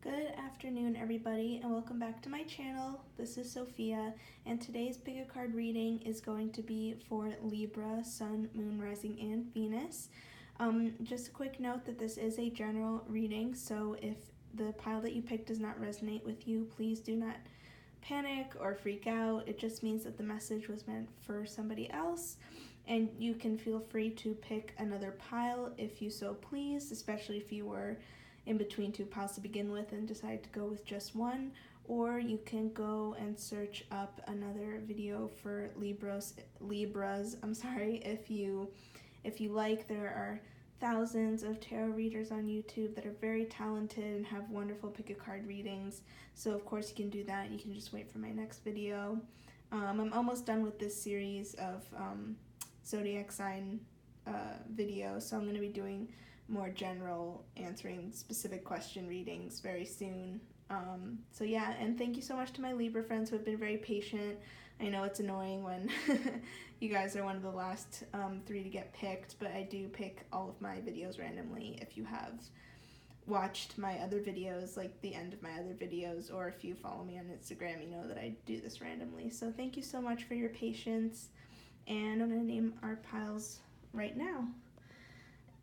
Good afternoon, everybody, and welcome back to my channel. This is Sophia, and today's pick a card reading is going to be for Libra, Sun, Moon, Rising, and Venus. Just a quick note that this is a general reading, so if the pile that you picked does not resonate with you, please do not panic or freak out. It just means that the message was meant for somebody else, and you can feel free to pick another pile if you so please, especially if you were in between two piles to begin with and decide to go with just one, or you can go and search up another video for Libras. If you like. There are thousands of tarot readers on YouTube that are very talented and have wonderful pick a card readings, so of course you can do that. You can just wait for my next video. I'm almost done with this series of zodiac sign videos, so I'm going to be doing more general answering specific question readings very soon. So yeah, and thank you so much to my Libra friends who have been very patient. I know it's annoying when you guys are one of the last 3 to get picked, but I do pick all of my videos randomly. If you have watched my other videos, like the end of my other videos, or if you follow me on Instagram, you know that I do this randomly. So thank you so much for your patience, and I'm going to name our piles right now.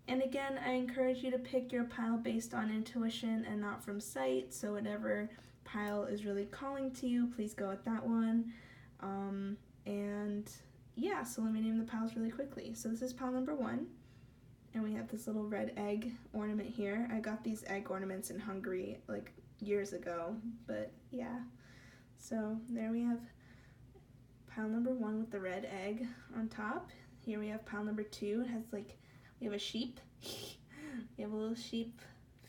And again, I encourage you to pick your pile based on intuition and not from sight. So whatever pile is really calling to you, please go with that one. And yeah, so let me name the piles really quickly. So this is pile number 1. And we have this little red egg ornament here. I got these egg ornaments in Hungary like years ago, but yeah. So there we have pile number 1 with the red egg on top. Here we have pile number 2. It has like, we have a sheep. We have a little sheep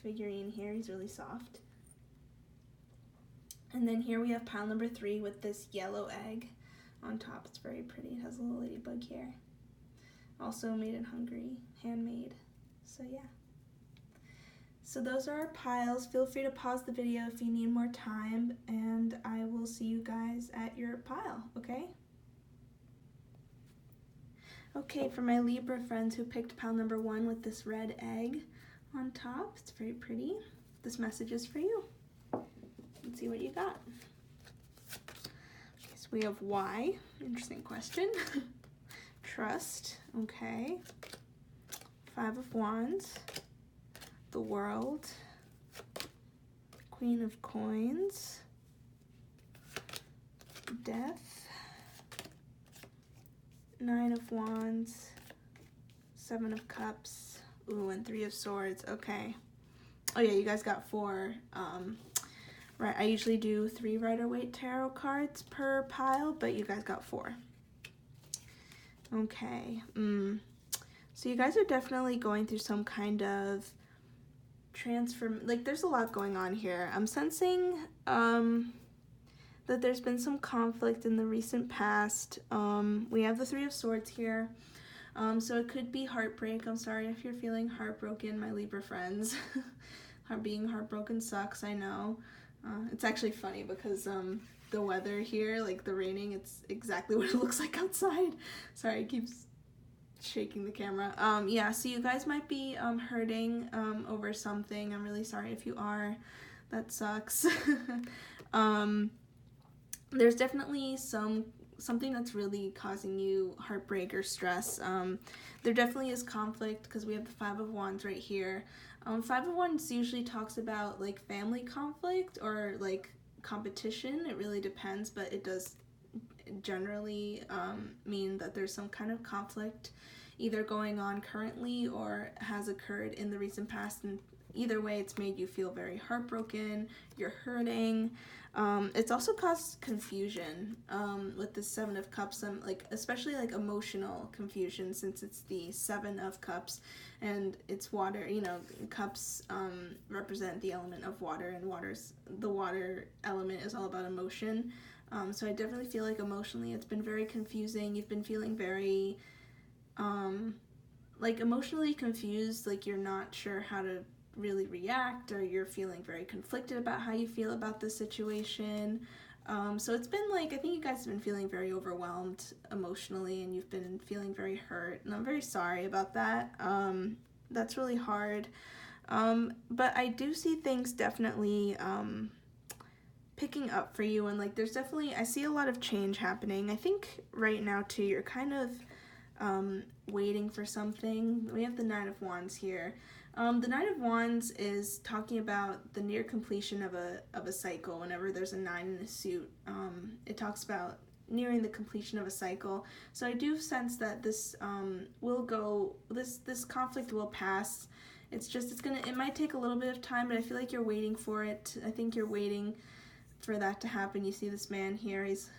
figurine here. He's really soft. And then here we have pile number 3 with this yellow egg on top. It's very pretty. It has a little ladybug here. Also made in Hungary, handmade. So yeah. So those are our piles. Feel free to pause the video if you need more time, and I will see you guys at your pile, okay? Okay, for my Libra friends who picked pile number 1 with this red egg on top, it's very pretty. This message is for you. Let's see what you got. Okay, so we have why, interesting question. Trust, okay. 5 of Wands, the World, Queen of Coins, Death, 9 of Wands, 7 of Cups, ooh, and 3 of Swords. Okay. Oh yeah, you guys got 4. Right, I usually do 3 Rider-Waite tarot cards per pile, but you guys got 4. Okay. So you guys are definitely going through some kind of like there's a lot going on here. I'm sensing that there's been some conflict in the recent past. We have the 3 of Swords here. So it could be heartbreak. I'm sorry if you're feeling heartbroken, my Libra friends. Being heartbroken sucks, I know. It's actually funny because the weather here, like the raining, it's exactly what it looks like outside. Sorry, it keeps shaking the camera. Yeah, so you guys might be hurting over something. I'm really sorry if you are. That sucks. There's definitely something that's really causing you heartbreak or stress. There definitely is conflict because we have the 5 of Wands right here. 5 of Wands usually talks about like family conflict or like competition. It really depends, but it does generally mean that there's some kind of conflict either going on currently or has occurred in the recent past, and either way it's made you feel very heartbroken, you're hurting. It's also caused confusion with the 7 of Cups, especially like emotional confusion, since it's the 7 of Cups and it's water. You know, cups represent the element of water, and the water element is all about emotion. So I definitely feel like emotionally it's been very confusing. You've been feeling very like emotionally confused, like you're not sure how to really react, or you're feeling very conflicted about how you feel about the situation. So it's been like, I think you guys have been feeling very overwhelmed emotionally, and you've been feeling very hurt, and I'm very sorry about that. That's really hard. But I do see things definitely picking up for you, and like there's definitely, I see a lot of change happening. I think right now too you're kind of waiting for something. We have the Nine of Wands here. The Nine of Wands is talking about the near completion of a cycle. Whenever there's a 9 in a suit, it talks about nearing the completion of a cycle. So I do sense that this will go, this conflict will pass. It might take a little bit of time, but I feel like you're waiting for it. I think you're waiting for that to happen. You see this man here, he's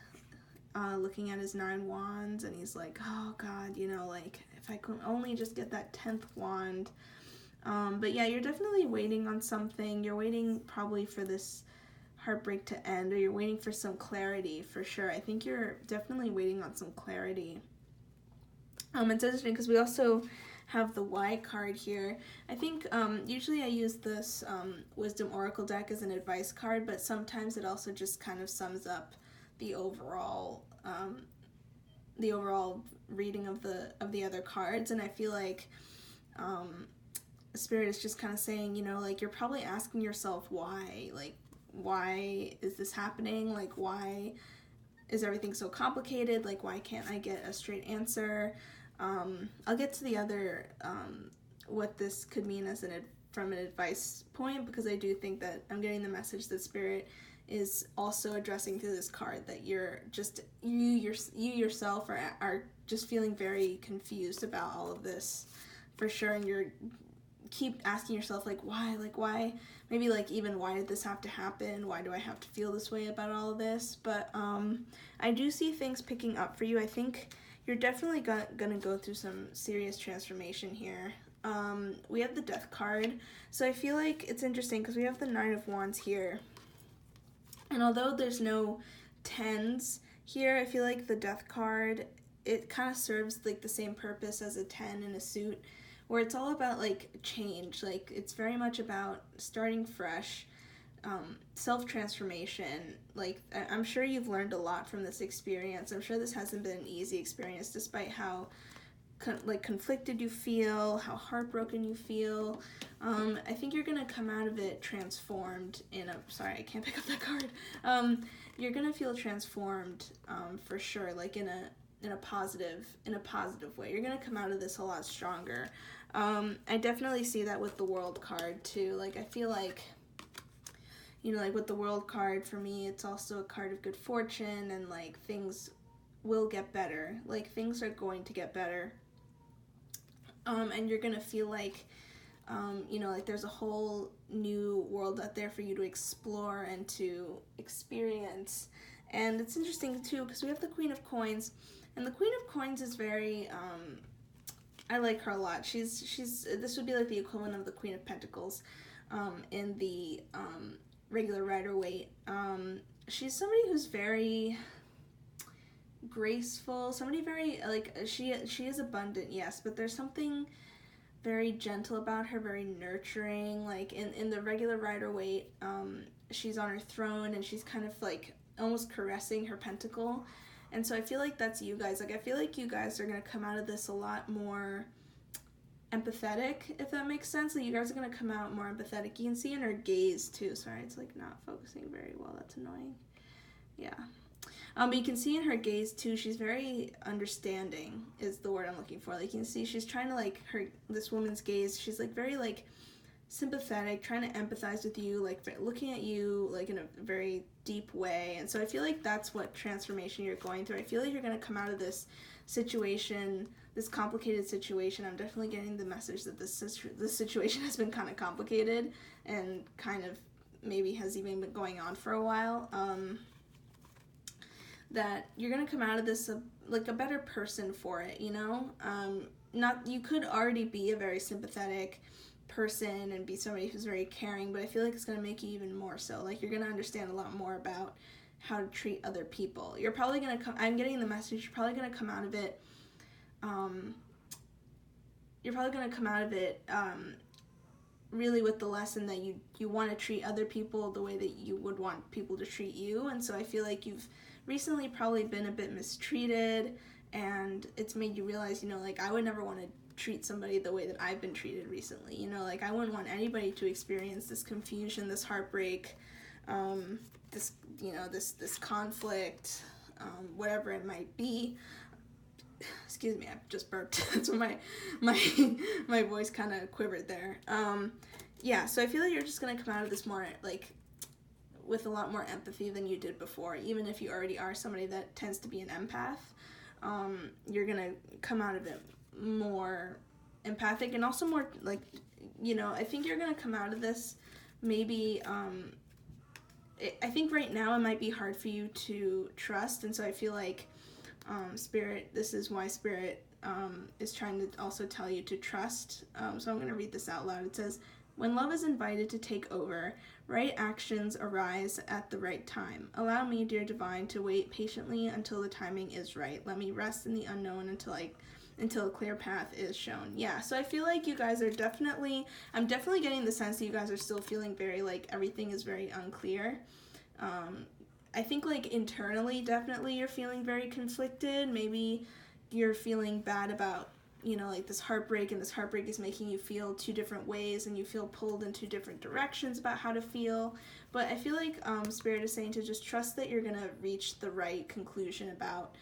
looking at his 9 wands, and he's like, oh God, you know, like, if I could only just get that 10th wand. But yeah, you're definitely waiting on something. You're waiting probably for this heartbreak to end, or you're waiting for some clarity for sure. I think you're definitely waiting on some clarity. It's interesting because we also have the Y card here. I think usually I use this Wisdom Oracle deck as an advice card, but sometimes it also just kind of sums up the overall reading of the other cards. And I feel like Spirit is just kind of saying, you know, like, you're probably asking yourself why, like, why is this happening? Like, why is everything so complicated? Like, why can't I get a straight answer? I'll get to the other, what this could mean as from an advice point, because I do think that I'm getting the message that Spirit is also addressing through this card, that you're just, you yourself are just feeling very confused about all of this for sure, and you're keep asking yourself, like, why, maybe like even why did this have to happen? Why do I have to feel this way about all of this? But I do see things picking up for you. I think you're definitely gonna go through some serious transformation here. We have the Death card, so I feel like it's interesting because we have the Nine of Wands here, and although there's no 10s here, I feel like the Death card, it kind of serves like the same purpose as a 10 in a suit, where it's all about like change. Like, it's very much about starting fresh, self-transformation. Like, I'm sure you've learned a lot from this experience. I'm sure this hasn't been an easy experience, despite how conflicted you feel, how heartbroken you feel. I think you're gonna come out of it transformed sorry, I can't pick up that card. You're gonna feel transformed, for sure, like in a positive way. You're gonna come out of this a lot stronger. I definitely see that with the World card too. Like, I feel like, you know, like with the World card, for me, it's also a card of good fortune, and like things will get better. Like, things are going to get better. And you're gonna feel like, you know, like there's a whole new world out there for you to explore and to experience. And it's interesting too because we have the Queen of Coins, and the Queen of Coins is very, I like her a lot. She's this would be like the equivalent of the Queen of Pentacles, in the regular Rider-Waite. She's somebody who's very graceful, somebody very, like, she is abundant, yes, but there's something very gentle about her, very nurturing. Like, in the regular Rider-Waite, she's on her throne and she's kind of like almost caressing her pentacle. And so I feel like that's you guys. Like, I feel like you guys are going to come out of this a lot more empathetic, if that makes sense. Like, you guys are going to come out more empathetic. You can see in her gaze too. Sorry, it's like not focusing very well. That's annoying. Yeah. But you can see in her gaze too, she's very understanding is the word I'm looking for. Like, you can see she's trying to, like, this woman's gaze, she's like very like sympathetic, trying to empathize with you, like looking at you like in a very deep way. And so I feel like that's what transformation you're going through. I feel like you're going to come out of this situation, this complicated situation. I'm definitely getting the message that this situation has been kind of complicated and kind of maybe has even been going on for a while. That you're going to come out of this like a better person for it, you know? You could already be a very sympathetic person and be somebody who's very caring, but I feel like it's going to make you even more so. Like, you're going to understand a lot more about how to treat other people. You're probably going to I'm getting the message, you're probably going to come out of it, really with the lesson that you want to treat other people the way that you would want people to treat you. And so I feel like you've recently probably been a bit mistreated, and it's made you realize, you know, like, I would never want to treat somebody the way that I've been treated recently. You know, like I wouldn't want anybody to experience this confusion, this heartbreak, this, you know, this conflict, whatever it might be. Excuse me, I just burped. That's why my voice kind of quivered there. Yeah, so I feel like you're just gonna come out of this more like with a lot more empathy than you did before. Even if you already are somebody that tends to be an empath, you're gonna come out of it more empathic and also more like, you know, I think you're gonna come out of this maybe, I think right now it might be hard for you to trust, and so I feel like Spirit, this is why Spirit is trying to also tell you to trust. So I'm going to read this out loud. It says, when love is invited to take over, right actions arise at the right time. Allow me, dear divine, to wait patiently until the timing is right. Let me rest in the unknown until a clear path is shown. Yeah, so I feel like you guys are I'm definitely getting the sense that you guys are still feeling very like everything is very unclear. I think like internally, definitely you're feeling very conflicted. Maybe you're feeling bad about, you know, like this heartbreak, and this heartbreak is making you feel two different ways, and you feel pulled in two different directions about how to feel. But I feel like Spirit is saying to just trust that you're gonna reach the right conclusion about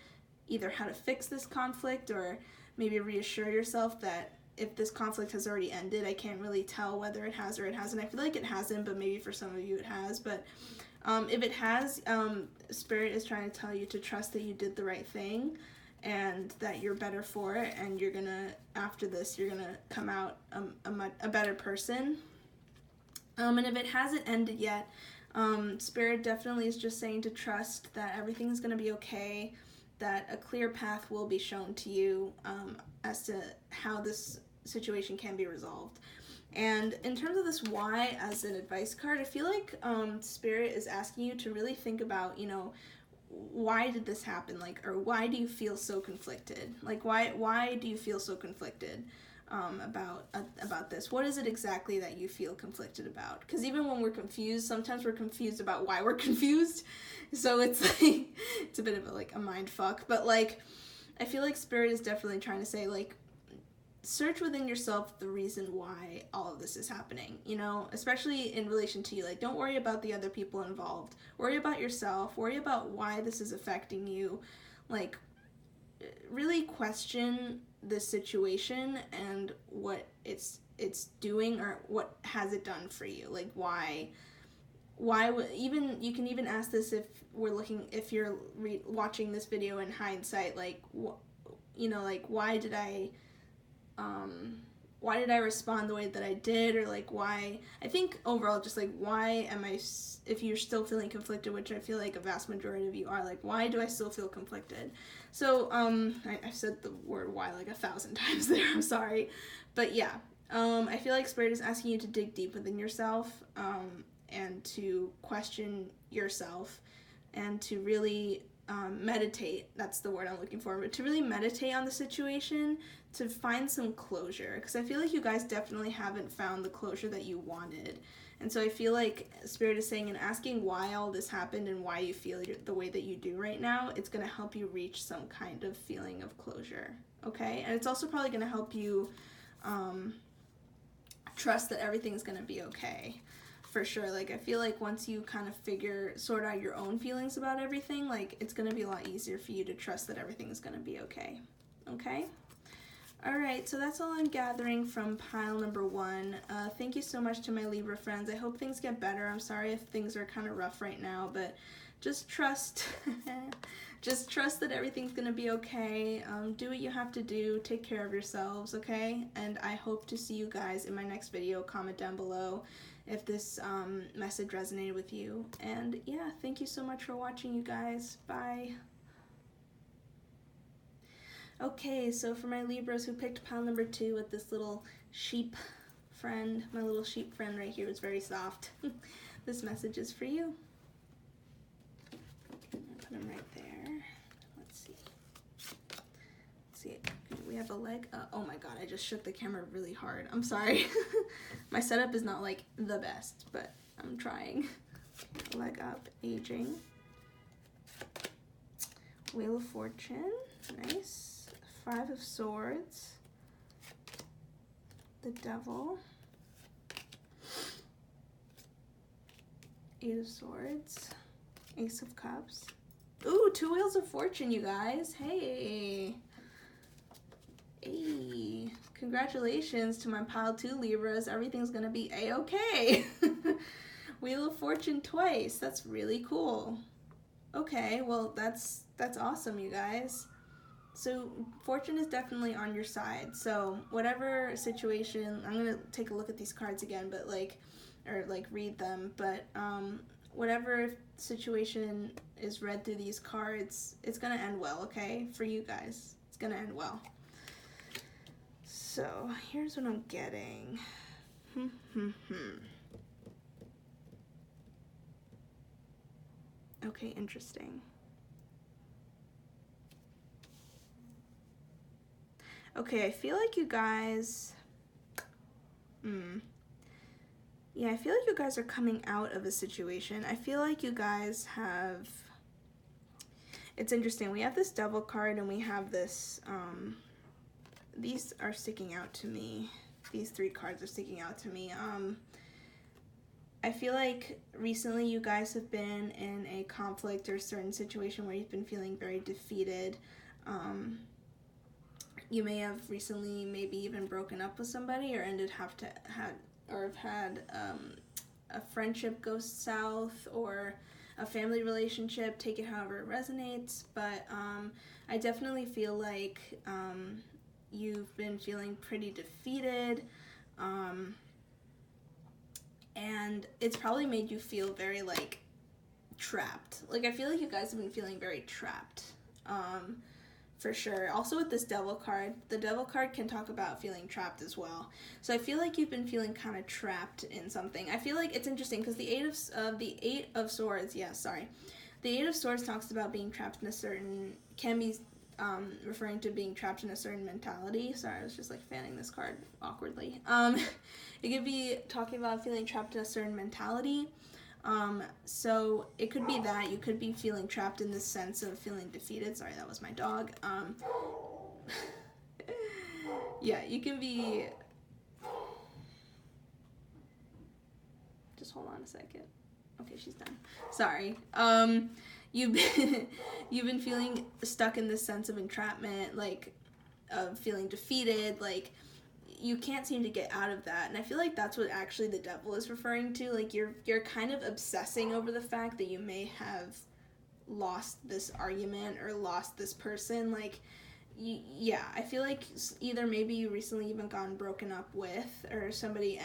either how to fix this conflict, or maybe reassure yourself that if this conflict has already ended, I can't really tell whether it has or it hasn't. I feel like it hasn't, but maybe for some of you it has. But if it has, Spirit is trying to tell you to trust that you did the right thing and that you're better for it, and you're gonna, after this, you're gonna come out a better person. And if it hasn't ended yet, Spirit definitely is just saying to trust that everything's gonna be okay, that a clear path will be shown to you as to how this situation can be resolved. And in terms of this why as an advice card, I feel like Spirit is asking you to really think about, you know, why did this happen? Like, or why do you feel so conflicted? Like, why do you feel so conflicted about this? What is it exactly that you feel conflicted about? Because even when we're confused, sometimes we're confused about why we're confused. So it's like, it's a bit of a mind fuck. But like, I feel like Spirit is definitely trying to say, like, search within yourself the reason why all of this is happening, you know, especially in relation to you. Like, don't worry about the other people involved. Worry about yourself. Worry about why this is affecting you. Like, really question this situation and what it's doing, or what has it done for you. Like, why even, you can even ask this if you're watching this video in hindsight, like, you know, like, why did I respond the way that I did, or like why, I think overall just like why am I, if you're still feeling conflicted, which I feel like a vast majority of you are, like why do I still feel conflicted? So I've said the word why like 1,000 times there, I'm sorry, but yeah, I feel like Spirit is asking you to dig deep within yourself and to question yourself and to really meditate, that's the word I'm looking for, but to really meditate on the situation, to find some closure, because I feel like you guys definitely haven't found the closure that you wanted. And so I feel like Spirit is saying, and asking why all this happened and why you feel the way that you do right now, it's going to help you reach some kind of feeling of closure, okay? And it's also probably going to help you trust that everything's going to be okay. For sure. Like, I feel like once you kind of sort out your own feelings about everything, like, it's going to be a lot easier for you to trust that everything's going to be okay. Okay? Alright, so that's all I'm gathering from pile number 1. Thank you so much to my Libra friends. I hope things get better. I'm sorry if things are kind of rough right now, but just trust. Just trust that everything's going to be okay. Do what you have to do. Take care of yourselves, okay? And I hope to see you guys in my next video. Comment down below if this message resonated with you. And yeah, thank you so much for watching, you guys. Bye. Okay, so for my Libras who picked pile number 2 with this little sheep friend, my little sheep friend right here was very soft. This message is for you. Put him right there. Let's see. We have a leg. Oh my god, I just shook the camera really hard. I'm sorry. My setup is not like the best, but I'm trying. Leg up, aging. Wheel of Fortune, nice. 5 of Swords. the Devil, Eight of Swords, Ace of Cups. Ooh, two Wheels of Fortune, you guys. Hey. Hey. Congratulations to my pile 2 Libras. Everything's gonna be a-okay. Wheel of Fortune twice. That's really cool. Okay, well, that's awesome, you guys. So fortune is definitely on your side. So whatever situation, I'm gonna take a look at these cards again, but read them. But whatever situation is read through these cards, it's gonna end well. Okay, for you guys, it's gonna end well. So here's what I'm getting. Okay, interesting. Okay, I feel like you guys, yeah, I feel like you guys are coming out of a situation. I feel like you guys have, it's interesting. We have this Devil card and we have this, these are sticking out to me. These 3 cards are sticking out to me. I feel like recently you guys have been in a conflict or a certain situation where you've been feeling very defeated. You may have recently maybe even broken up with somebody or have had a friendship go south or a family relationship, take it however it resonates, but I definitely feel like you've been feeling pretty defeated, and it's probably made you feel very like trapped. Like I feel like you guys have been feeling very trapped. For sure. Also with this Devil card, the Devil card can talk about feeling trapped as well. So I feel like you've been feeling kind of trapped in something. I feel like it's interesting because the Eight of Swords, the Eight of Swords talks about being trapped in a certain, can be referring to being trapped in a certain mentality. Sorry, I was just like fanning this card awkwardly. It could be talking about feeling trapped in a certain mentality. So it could be that you could be feeling trapped in this sense of feeling defeated. Sorry, that was my dog. Yeah, you can be, just hold on a second. Okay, she's done. Sorry. You've been feeling stuck in this sense of entrapment, like of feeling defeated, like you can't seem to get out of that. And I feel like that's what actually the Devil is referring to. Like you're kind of obsessing over the fact that you may have lost this argument or lost this person. Like yeah, I feel like either maybe you recently even gotten broken up with, or somebody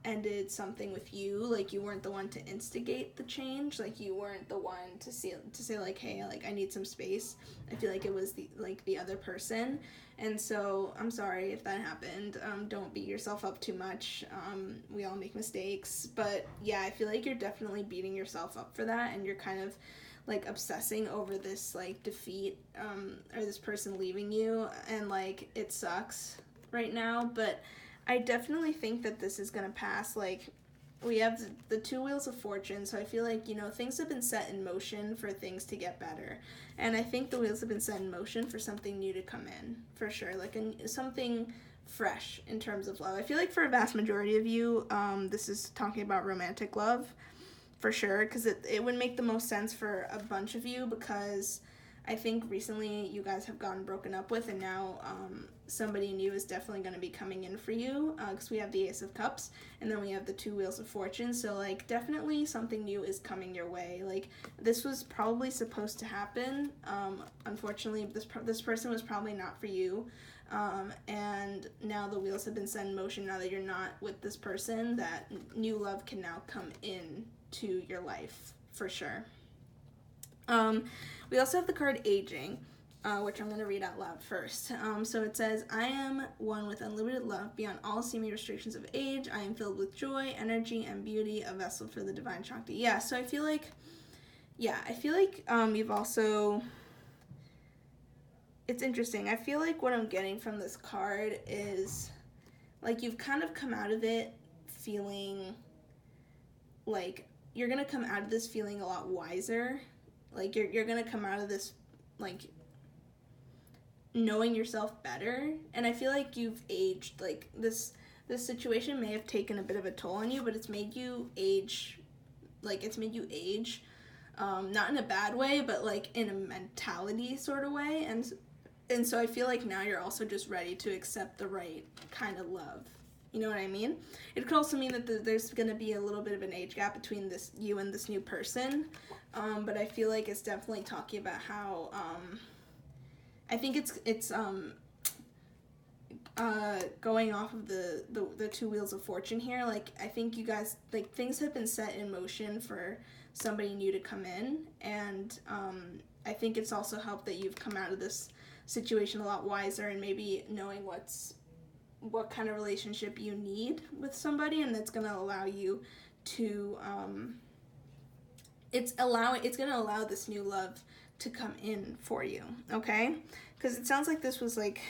ended something with you. Like you weren't the one to instigate the change, like you weren't the one to say like, hey, like I need some space. I feel like it was the other person. And so I'm sorry if that happened. Don't beat yourself up too much. We all make mistakes, but yeah, I feel like you're definitely beating yourself up for that, and you're kind of like obsessing over this like defeat, or this person leaving you, and like it sucks right now. But I definitely think that this is gonna pass. Like we have the 2 Wheels of Fortune, so I feel like, you know, things have been set in motion for things to get better. And I think the wheels have been set in motion for something new to come in, for sure. Like something fresh in terms of love. I feel like for a vast majority of you, this is talking about romantic love, for sure, because it would make the most sense for a bunch of you, because I think recently you guys have gotten broken up with, and now somebody new is definitely going to be coming in for you, because we have the Ace of Cups, and then we have the 2 Wheels of Fortune. So like definitely something new is coming your way. Like this was probably supposed to happen. Unfortunately, this person was probably not for you, and now the wheels have been set in motion. Now that you're not with this person, that new love can now come in to your life, for sure. We also have the card Aging, which I'm going to read out loud first. So it says, I am one with unlimited love beyond all seeming restrictions of age. I am filled with joy, energy, and beauty, a vessel for the divine Shakti. Yeah, so I feel like, you've also, it's interesting. I feel like what I'm getting from this card is, like, you've kind of come out of it feeling like, you're going to come out of this feeling a lot wiser. Like, you're going to come out of this, like, knowing yourself better, and I feel like you've aged. Like this situation may have taken a bit of a toll on you, but it's made you age. Like it's made you age, not in a bad way, but like in a mentality sort of way, and so I feel like now you're also just ready to accept the right kind of love. You know what I mean? It could also mean that there's going to be a little bit of an age gap between you and this new person, but I feel like it's definitely talking about how I think it's going off of the two wheels of fortune here. Like I think you guys, like, things have been set in motion for somebody new to come in, and I think it's also helped that you've come out of this situation a lot wiser and maybe knowing what kind of relationship you need with somebody, and that's going to allow you to it's going to allow this new love to come in for you, okay? Because it sounds like this was like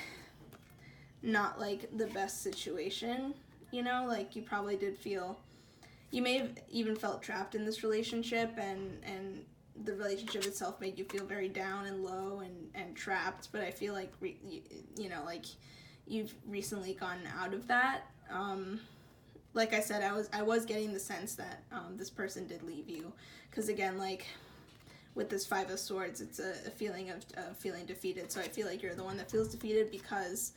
not like the best situation, you know, like you probably did feel, you may have even felt trapped in this relationship, and the relationship itself made you feel very down and low and trapped, but I feel like you know, like you've recently gotten out of that. Like I said, I was getting the sense that this person did leave you, because again, like with this Five of Swords, it's a feeling of feeling defeated. So I feel like you're the one that feels defeated because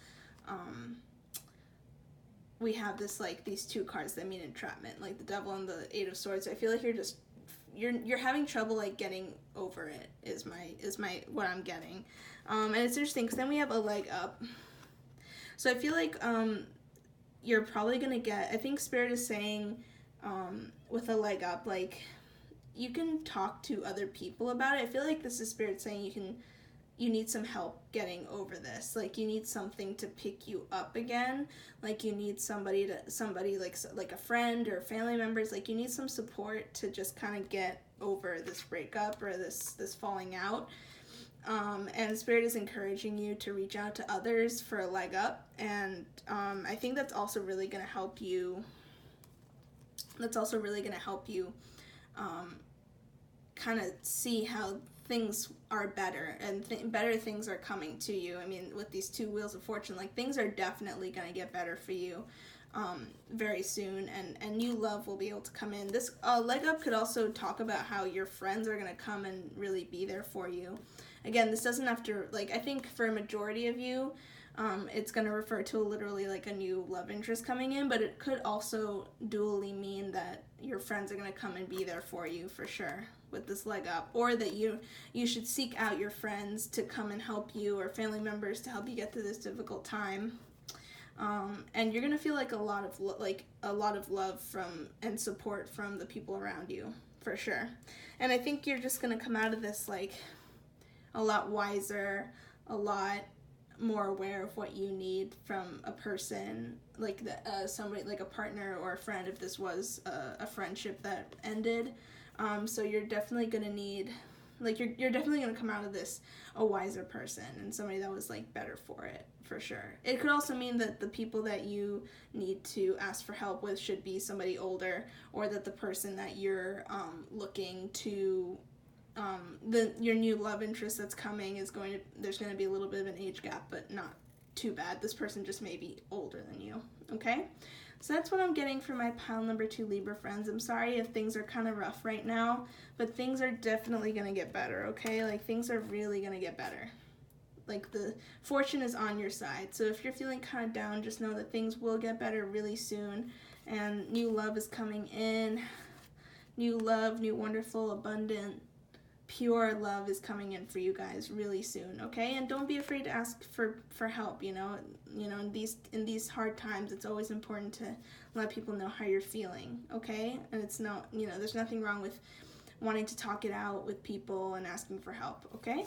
we have this, like, these two cards that mean entrapment, like the Devil and the Eight of Swords. I feel like you're having trouble like getting over it is my what I'm getting, and it's interesting because then we have a leg up. So I feel like you're probably gonna get, I think Spirit is saying with a leg up, like you can talk to other people about it. I feel like this is Spirit saying you need some help getting over this. Like you need something to pick you up again. Like you need somebody like a friend or family members. Like you need some support to just kind of get over this breakup or this falling out. And Spirit is encouraging you to reach out to others for a leg up. And I think that's also really going to help you. Kind of see how things are better and better things are coming to you. I mean, with these two wheels of fortune, like things are definitely going to get better for you very soon, and new love will be able to come in. This leg up could also talk about how your friends are going to come and really be there for you. Again, this doesn't have to, like, I think for a majority of you, it's going to refer to literally like a new love interest coming in, but it could also dually mean that your friends are going to come and be there for you for sure with this leg up, or that you should seek out your friends to come and help you, or family members to help you get through this difficult time. And you're going to feel like a lot of love from and support from the people around you for sure. And I think you're just going to come out of this like a lot wiser, a lot more aware of what you need from a person, like somebody, like a partner or a friend, if this was a friendship that ended. So you're definitely gonna need, like, you're definitely gonna come out of this a wiser person and somebody that was like better for it, for sure. It could also mean that the people that you need to ask for help with should be somebody older, or that the person that you're looking to your new love interest that's coming there's going to be a little bit of an age gap, but not too bad. This person just may be older than you, okay? So that's what I'm getting for my pile number 2 Libra friends. I'm sorry if things are kind of rough right now, but things are definitely going to get better, okay? Like, things are really going to get better. Like, the fortune is on your side. So if you're feeling kind of down, just know that things will get better really soon, and new love is coming in. New love, new wonderful, abundant, pure love is coming in for you guys really soon, okay? And don't be afraid to ask for help, you know, in these hard times, it's always important to let people know how you're feeling, okay? And it's not, you know, there's nothing wrong with wanting to talk it out with people and asking for help, okay?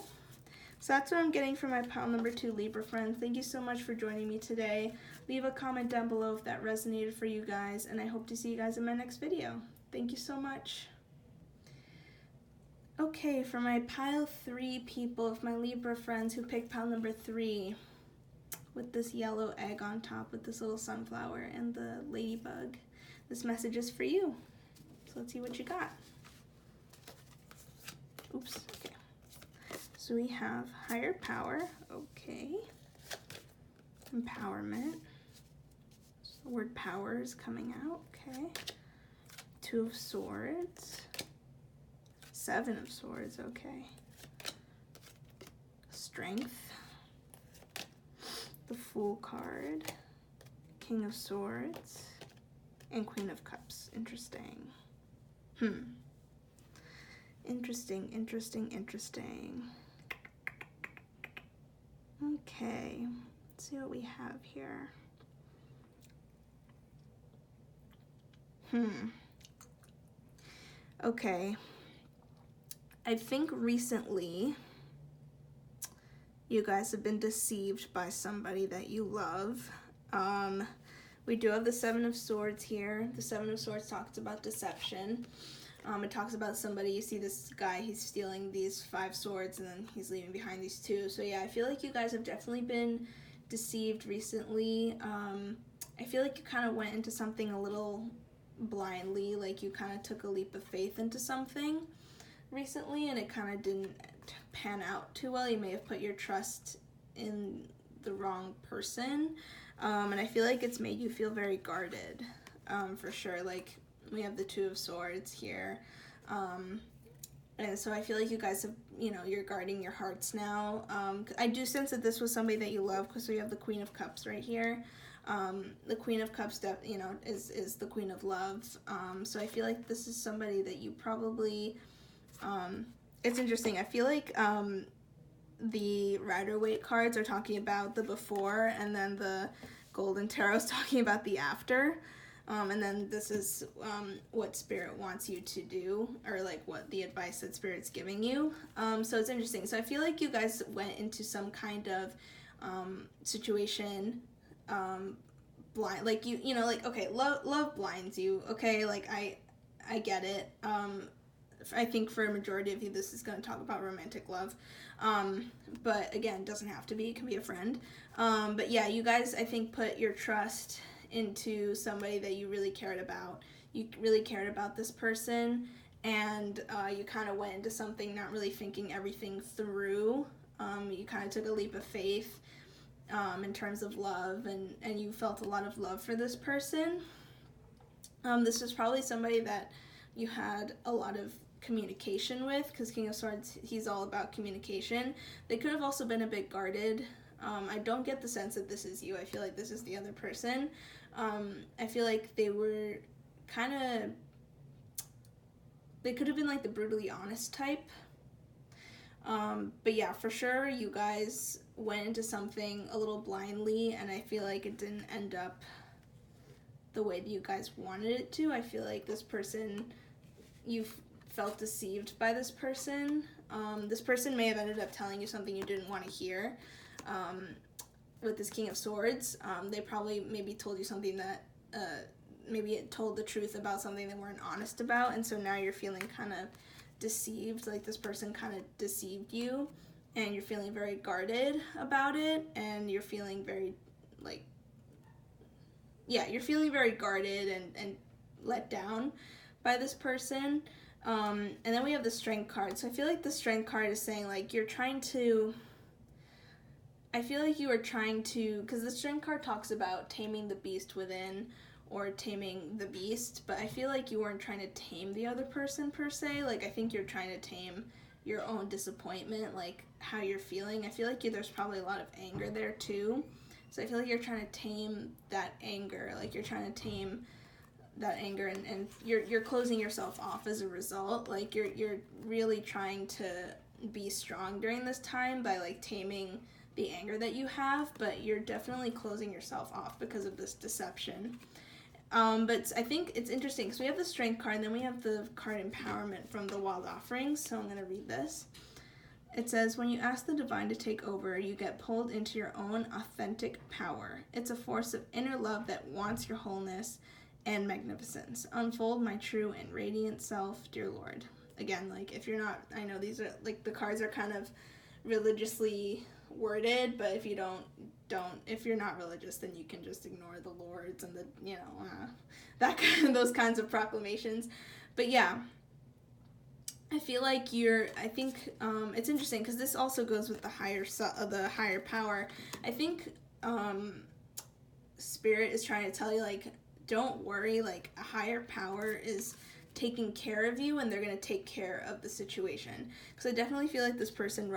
So that's what I'm getting for my pile number 2 Libra friends. Thank you so much for joining me today. Leave a comment down below if that resonated for you guys, and I hope to see you guys in my next video. Thank you so much. Okay, for my pile 3 people, of my Libra friends who picked pile number 3 with this yellow egg on top with this little sunflower and the ladybug, this message is for you. So let's see what you got. Oops, okay. So we have higher power, okay. Empowerment. So the word power is coming out, okay. Two of Swords. Seven of Swords, okay. Strength. The Fool card. King of Swords. And Queen of Cups. Interesting. Interesting, interesting, interesting. Okay, let's see what we have here. Okay. I think recently you guys have been deceived by somebody that you love. We do have the Seven of Swords here. The Seven of Swords talks about deception. It talks about somebody, you see this guy, he's stealing these 5 swords and then he's leaving behind these 2. So yeah, I feel like you guys have definitely been deceived recently. I feel like you kind of went into something a little blindly, like you kind of took a leap of faith into something recently and it kind of didn't pan out too well. You may have put your trust in the wrong person, and I feel like it's made you feel very guarded, for sure. Like, we have the Two of Swords here, and so I feel like you guys have, you're guarding your hearts now. I do sense that this was somebody that you love, because we have the Queen of Cups right here. The Queen of Cups, is the Queen of Love. So I feel like this is somebody that you probably, it's interesting. I feel like the Rider-Waite cards are talking about the before, and then the Golden Tarot is talking about the after. And then this is what Spirit wants you to do, or like what the advice that Spirit's giving you. So it's interesting. So I feel like you guys went into some kind of situation blind, like like, okay, love blinds you, okay, like I get it. I think for a majority of you this is going to talk about romantic love, but again, doesn't have to be, it can be a friend. But yeah, you guys, I think, put your trust into somebody that you really cared about. You really cared about this person, and you kind of went into something not really thinking everything through. You kind of took a leap of faith in terms of love, and you felt a lot of love for this person. This is probably somebody that you had a lot of communication with, because King of Swords, he's all about communication. They could have also been a bit guarded. I don't get the sense that this is you. I feel like this is the other person. I feel like they were they could have been like the brutally honest type. But yeah, for sure, you guys went into something a little blindly, and I feel like it didn't end up the way that you guys wanted it to. I feel like this person, you felt deceived by this person. This person may have ended up telling you something you didn't want to hear. With this King of Swords, they probably maybe told you something that, maybe it told the truth about something they weren't honest about, and so now you're feeling kind of deceived, like this person kind of deceived you, and you're feeling very guarded about it, and you're feeling very, like, yeah, you're feeling very guarded and let down by this person. And then we have the Strength card. So I feel like the Strength card is saying, like, you're trying to, I feel like you are trying to, because the Strength card talks about taming the beast within, or taming the beast, but I feel like you weren't trying to tame the other person per se. Like, I think you're trying to tame your own disappointment, like how you're feeling. I feel like there's probably a lot of anger there too. So I feel like you're trying to tame that anger. Like, you're trying to tame that anger, and you're closing yourself off as a result. Like, you're really trying to be strong during this time by, like, taming the anger that you have, but you're definitely closing yourself off because of this deception. But I think it's interesting because we have the Strength card, and then we have the card Empowerment from the Wild Offerings. So I'm going to read this. It says, when you ask the divine to take over, you get pulled into your own authentic power. It's a force of inner love that wants your wholeness and magnificence. Unfold my true and radiant self, dear Lord. Again, like, if you're not, I know these are, like, the cards are kind of religiously worded, but if you don't, if you're not religious, then you can just ignore the lords and the, those kinds of proclamations. But yeah, I feel like it's interesting because this also goes with the higher power. I think Spirit is trying to tell you, like, don't worry, like, a higher power is taking care of you, and they're going to take care of the situation. Because I definitely feel like this person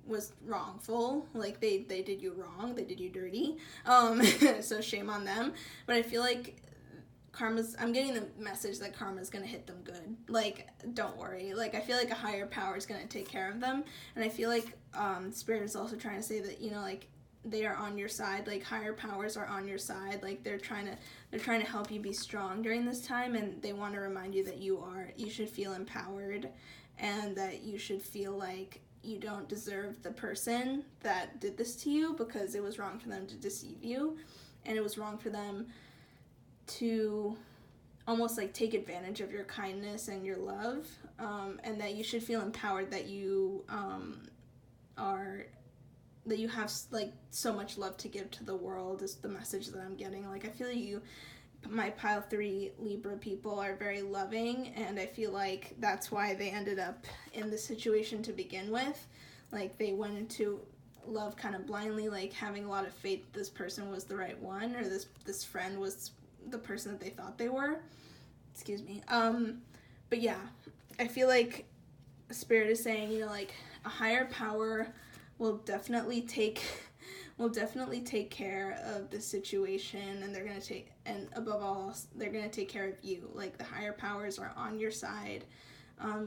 was wrongful, like they did you wrong, they did you dirty, so shame on them. But I feel like I'm getting the message that karma's gonna hit them good. Like, don't worry. Like, I feel like a higher power is gonna take care of them, and I feel like Spirit is also trying to say that, you know, like, they are on your side. Like, higher powers are on your side. Like, they're trying to help you be strong during this time, and they want to remind you that you should feel empowered, and that you should feel like you don't deserve the person that did this to you, because it was wrong for them to deceive you, and it was wrong for them to almost like take advantage of your kindness and your love, and that you should feel empowered that you have like so much love to give to the world, is the message that I'm getting. Like, I feel like my pile 3 Libra people are very loving, and I feel like that's why they ended up in this situation to begin with. Like, they went into love kind of blindly, like having a lot of faith this person was the right one, or this friend was the person that they thought they were. Excuse me. But yeah, I feel like Spirit is saying, you know, like, a higher power will definitely take care of the situation, and above all else, they're gonna take care of you. Like, the higher powers are on your side.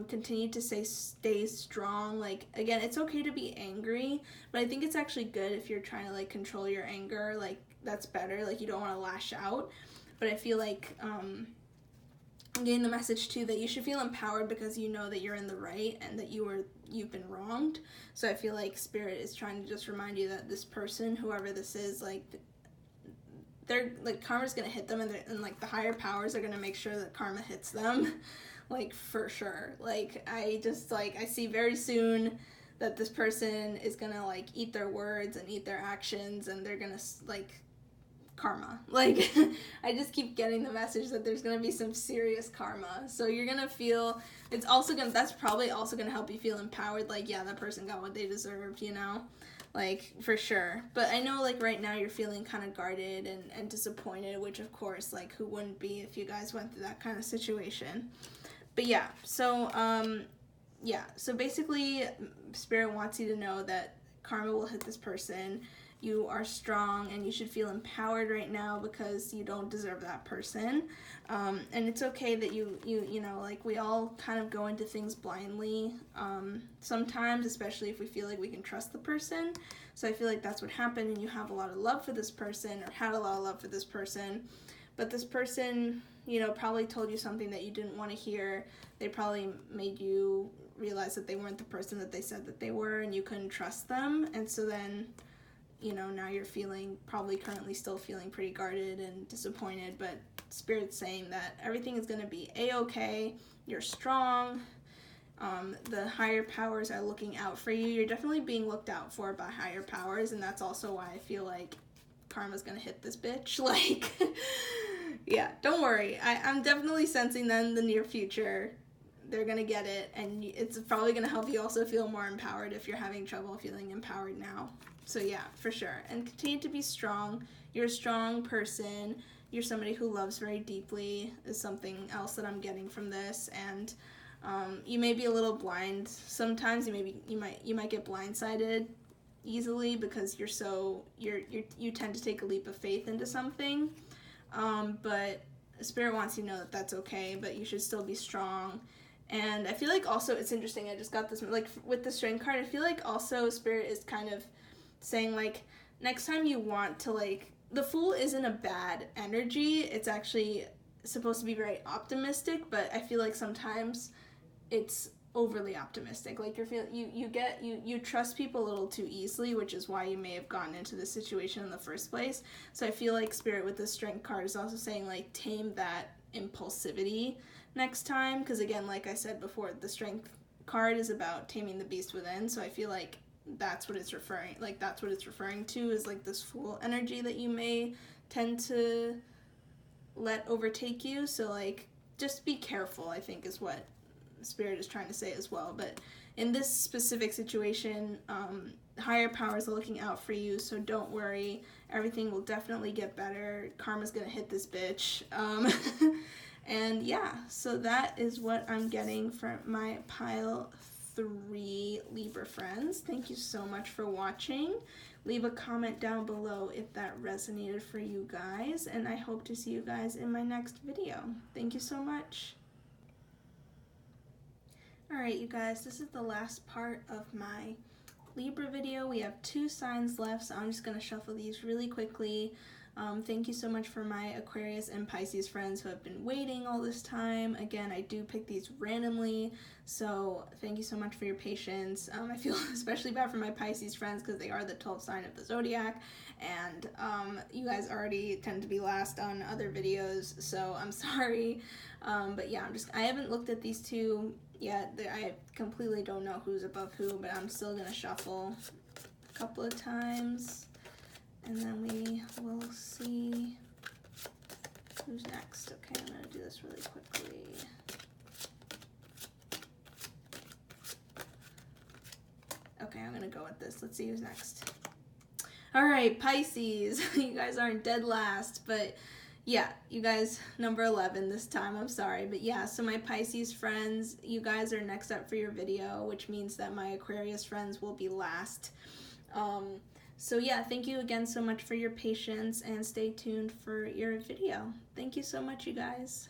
Continue to stay strong. Like, again, it's okay to be angry, but I think it's actually good if you're trying to, like, control your anger. Like, that's better. Like, you don't want to lash out. But I feel like I'm getting the message too that you should feel empowered because you know that you're in the right and that you've been wronged. So I feel like Spirit is trying to just remind you that this person, whoever this is, like, they're like, karma's gonna hit them, and like the higher powers are gonna make sure that karma hits them, like, for sure. Like, I see very soon that this person is gonna, like, eat their words and eat their actions, and they're gonna, like, karma. Like, I just keep getting the message that there's gonna be some serious karma. So you're gonna feel, that's probably also gonna help you feel empowered. Like, yeah, that person got what they deserved, you know? Like, for sure. But I know, like, right now you're feeling kind of guarded and disappointed, which, of course, like, who wouldn't be if you guys went through that kind of situation? But yeah, so basically Spirit wants you to know that karma will hit this person. You are strong, and you should feel empowered right now because you don't deserve that person. And it's okay that you know, like, we all kind of go into things blindly sometimes, especially if we feel like we can trust the person. So I feel like that's what happened, and you have a lot of love for this person, or had a lot of love for this person. But this person, you know, probably told you something that you didn't want to hear. They probably made you realize that they weren't the person that they said that they were, and you couldn't trust them. And so then, you know, now you're probably currently still feeling pretty guarded and disappointed, but Spirit's saying that everything is going to be a-okay. You're strong. The higher powers are looking out for you. You're definitely being looked out for by higher powers, and that's also why I feel like karma's going to hit this bitch. Like, yeah, don't worry. I'm definitely sensing that in the near future they're going to get it, and it's probably going to help you also feel more empowered if you're having trouble feeling empowered now. So yeah, for sure. And continue to be strong. You're a strong person. You're somebody who loves very deeply, is something else that I'm getting from this. And you may be a little blind sometimes. You might get blindsided easily because you tend to take a leap of faith into something. But Spirit wants you to know that that's okay, but you should still be strong. And I feel like also it's interesting, I just got this, like, with the Strength card, I feel like also Spirit is kind of saying, like, next time you want to, like, the Fool isn't a bad energy. It's actually supposed to be very optimistic, but I feel like sometimes it's overly optimistic. Like, you trust people a little too easily, which is why you may have gotten into this situation in the first place. So I feel like Spirit with the Strength card is also saying, like, tame that impulsivity next time, because again, like I said before, the Strength card is about taming the beast within. So I feel like that's what it's referring to, is like this Fool energy that you may tend to let overtake you. So, like, just be careful, I think, is what Spirit is trying to say as well. But in this specific situation, higher powers are looking out for you, so don't worry. Everything will definitely get better. Karma's gonna hit this bitch. And yeah, so that is what I'm getting from my pile 3 Libra friends. Thank you so much for watching. Leave a comment down below if that resonated for you guys, and I hope to see you guys in my next video. Thank you so much. Alright, you guys, this is the last part of my Libra video. We have 2 signs left, so I'm just going to shuffle these really quickly. Thank you so much for my Aquarius and Pisces friends who have been waiting all this time. Again, I do pick these randomly, so thank you so much for your patience. I feel especially bad for my Pisces friends because they are the 12th sign of the zodiac, and you guys already tend to be last on other videos, so I'm sorry. But yeah, I haven't looked at these 2 yet. I completely don't know who's above who, but I'm still gonna shuffle a couple of times, and then we will see who's next. Okay, I'm gonna do this really quickly. Okay, I'm gonna go with this. Let's see who's next. All right, Pisces. You guys aren't dead last, but yeah, you guys, number 11 this time, I'm sorry. But yeah, so my Pisces friends, you guys are next up for your video, which means that my Aquarius friends will be last. So yeah, thank you again so much for your patience, and stay tuned for your video. Thank you so much, you guys.